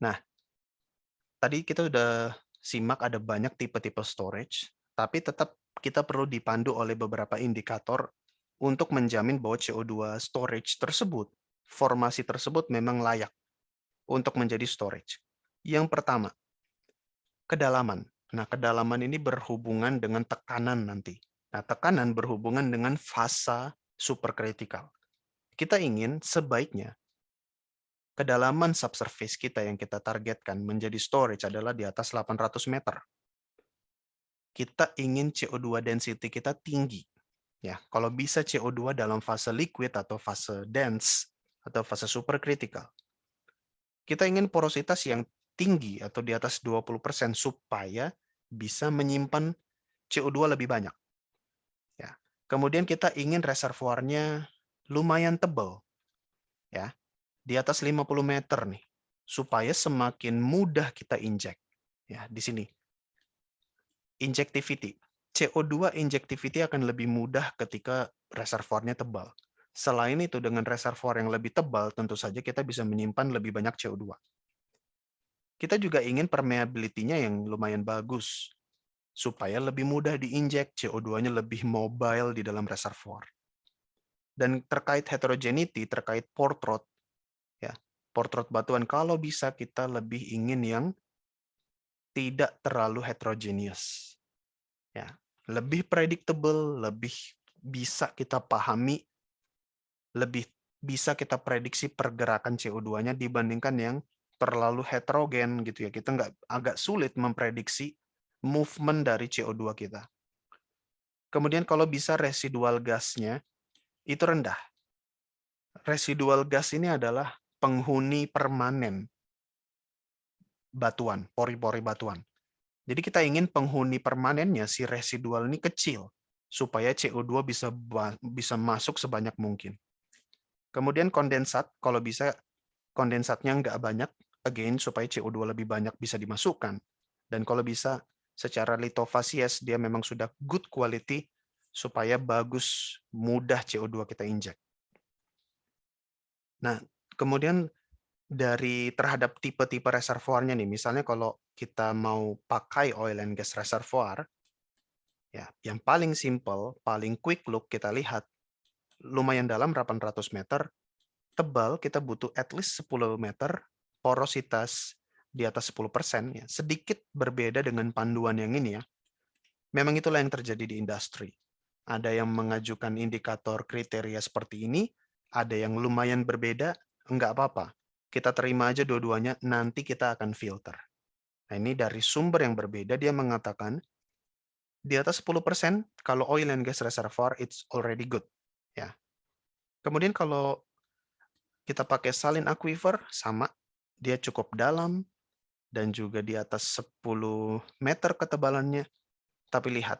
Nah, tadi kita udah simak ada banyak tipe-tipe storage, tapi tetap kita perlu dipandu oleh beberapa indikator untuk menjamin bahwa CO2 storage tersebut, formasi tersebut memang layak untuk menjadi storage. Yang pertama, kedalaman. Nah, kedalaman ini berhubungan dengan tekanan nanti. Nah, tekanan berhubungan dengan fasa superkritikal. Kita ingin sebaiknya kedalaman subsurface kita yang kita targetkan menjadi storage adalah di atas 800 meter. Kita ingin CO2 density kita tinggi. Ya, kalau bisa CO2 dalam fase liquid atau fase dense atau fase superkritikal. Kita ingin porositas yang tinggi atau di atas 20% supaya bisa menyimpan CO2 lebih banyak. Ya. Kemudian kita ingin reservoirnya lumayan tebal, ya, di atas 50 meter nih, supaya semakin mudah kita inject. Ya, di sini injectivity. CO2 injectivity akan lebih mudah ketika reservoirnya tebal. Selain itu, dengan reservoir yang lebih tebal, tentu saja kita bisa menyimpan lebih banyak CO2. Kita juga ingin permeability-nya yang lumayan bagus, supaya lebih mudah diinjek, CO2-nya lebih mobile di dalam reservoir. Dan terkait heterogeneity, terkait pore throat, ya, pore throat batuan, kalau bisa kita lebih ingin yang tidak terlalu heterogeneous. Ya, lebih predictable, lebih bisa kita pahami, lebih bisa kita prediksi pergerakan CO2-nya dibandingkan yang terlalu heterogen gitu ya. Kita nggak agak sulit memprediksi movement dari CO2 kita. Kemudian kalau bisa residual gasnya itu rendah. Residual gas ini adalah penghuni permanen batuan, pori-pori batuan. Jadi kita ingin penghuni permanennya si residual ini kecil supaya CO2 bisa masuk sebanyak mungkin. Kemudian kondensat, kalau bisa kondensatnya nggak banyak, again supaya CO2 lebih banyak bisa dimasukkan. Dan kalau bisa secara litofasies dia memang sudah good quality supaya bagus, mudah CO2 kita injek. Nah, kemudian dari terhadap tipe-tipe reservoirnya nih, misalnya kalau kita mau pakai oil and gas reservoir, ya, yang paling simple, paling quick look kita lihat, lumayan dalam 800 meter, tebal kita butuh at least 10 meter, porositas di atas 10%, ya. Sedikit berbeda dengan panduan yang ini ya. Memang itulah yang terjadi di industri. Ada yang mengajukan indikator kriteria seperti ini, ada yang lumayan berbeda, enggak apa-apa. Kita terima aja dua-duanya, nanti kita akan filter. Nah, ini dari sumber yang berbeda, dia mengatakan di atas 10% kalau oil and gas reservoir it's already good. Ya. Kemudian kalau kita pakai salin aquifer sama, dia cukup dalam dan juga di atas 10 meter ketebalannya. Tapi lihat,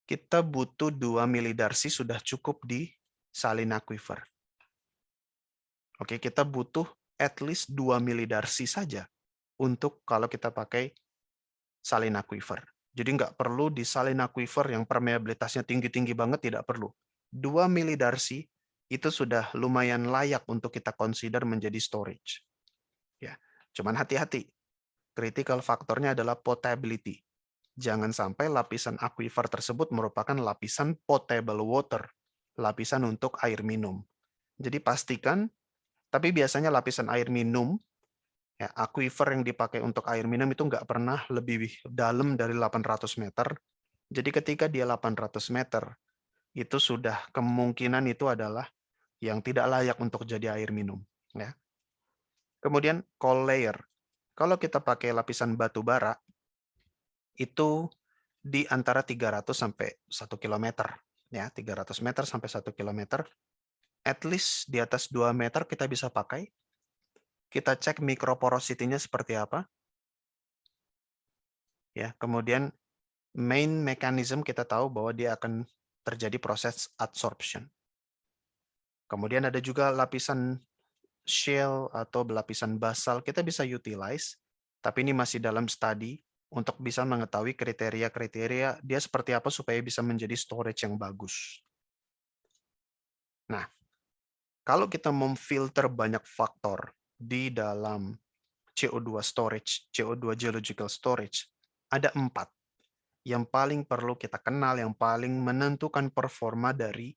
kita butuh 2 milidarsi sudah cukup di salin aquifer. Oke, kita butuh at least 2 milidarsi saja untuk kalau kita pakai salin aquifer. Jadi nggak perlu di salin aquifer yang permeabilitasnya tinggi-tinggi banget, tidak perlu. 2 milidarsi itu sudah lumayan layak untuk kita consider menjadi storage. Ya, cuman hati-hati. Critical faktornya adalah potability. Jangan sampai lapisan aquifer tersebut merupakan lapisan potable water, lapisan untuk air minum. Jadi pastikan, tapi biasanya lapisan air minum, ya, aquifer yang dipakai untuk air minum itu nggak pernah lebih dalam dari 800 meter. Jadi ketika dia 800 meter, itu sudah kemungkinan itu adalah yang tidak layak untuk jadi air minum. Ya. Kemudian coal layer. Kalau kita pakai lapisan batu bara, itu di antara 300 sampai 1 kilometer. Ya, 300 meter sampai 1 kilometer. At least di atas 2 meter kita bisa pakai. Kita cek mikroporosity-nya seperti apa. Ya, kemudian main mechanism kita tahu bahwa dia akan terjadi proses adsorption. Kemudian ada juga lapisan shale atau lapisan basal kita bisa utilize, tapi ini masih dalam study untuk bisa mengetahui kriteria-kriteria dia seperti apa supaya bisa menjadi storage yang bagus. Nah, kalau kita memfilter banyak faktor di dalam CO2 storage, CO2 geological storage, ada 4 yang paling perlu kita kenal, yang paling menentukan performa dari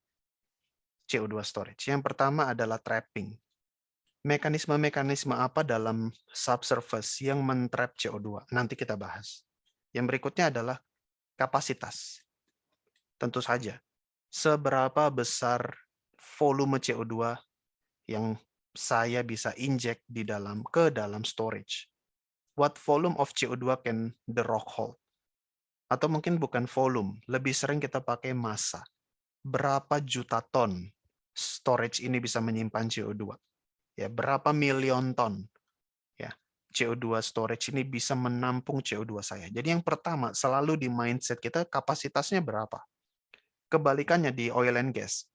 CO2 storage. Yang pertama adalah trapping. Mekanisme-mekanisme apa dalam subsurface yang men-trap CO2? Nanti kita bahas. Yang berikutnya adalah kapasitas. Tentu saja, seberapa besar volume CO2 yang saya bisa inject ke dalam storage. What volume of CO2 can the rock hold? Atau mungkin bukan volume, lebih sering kita pakai massa. Berapa juta ton storage ini bisa menyimpan CO2? Ya, berapa milion ton ya CO2 storage ini bisa menampung CO2 saya. Jadi yang pertama selalu di mindset kita kapasitasnya berapa. Kebalikannya di oil and gas.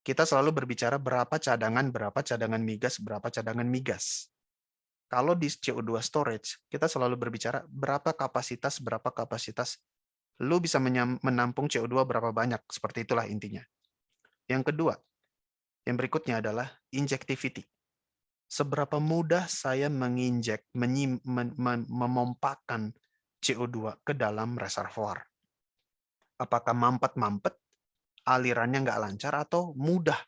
Kita selalu berbicara berapa cadangan migas, berapa cadangan migas. Kalau di CO2 storage, kita selalu berbicara berapa kapasitas lu bisa menampung CO2 berapa banyak, seperti itulah intinya. Yang kedua, yang berikutnya adalah injectivity. Seberapa mudah saya menginjek, memompakan CO2 ke dalam reservoir. Apakah mampet-mampet, alirannya nggak lancar, atau mudah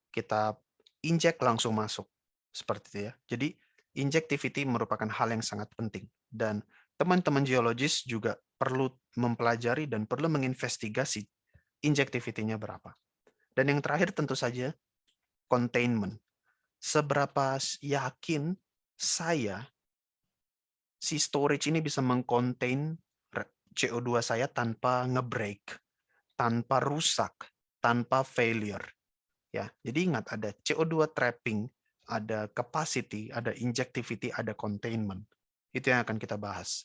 kita injek langsung masuk. Seperti itu ya. Jadi injectivity merupakan hal yang sangat penting. Dan teman-teman geologis juga perlu mempelajari dan perlu menginvestigasi injectivity-nya berapa. Dan yang terakhir tentu saja containment. Seberapa yakin saya si storage ini bisa mengcontain CO2 saya tanpa ngebreak, tanpa rusak, tanpa failure. Ya, jadi ingat ada CO2 trapping, ada capacity, ada injectivity, ada containment. Itu yang akan kita bahas.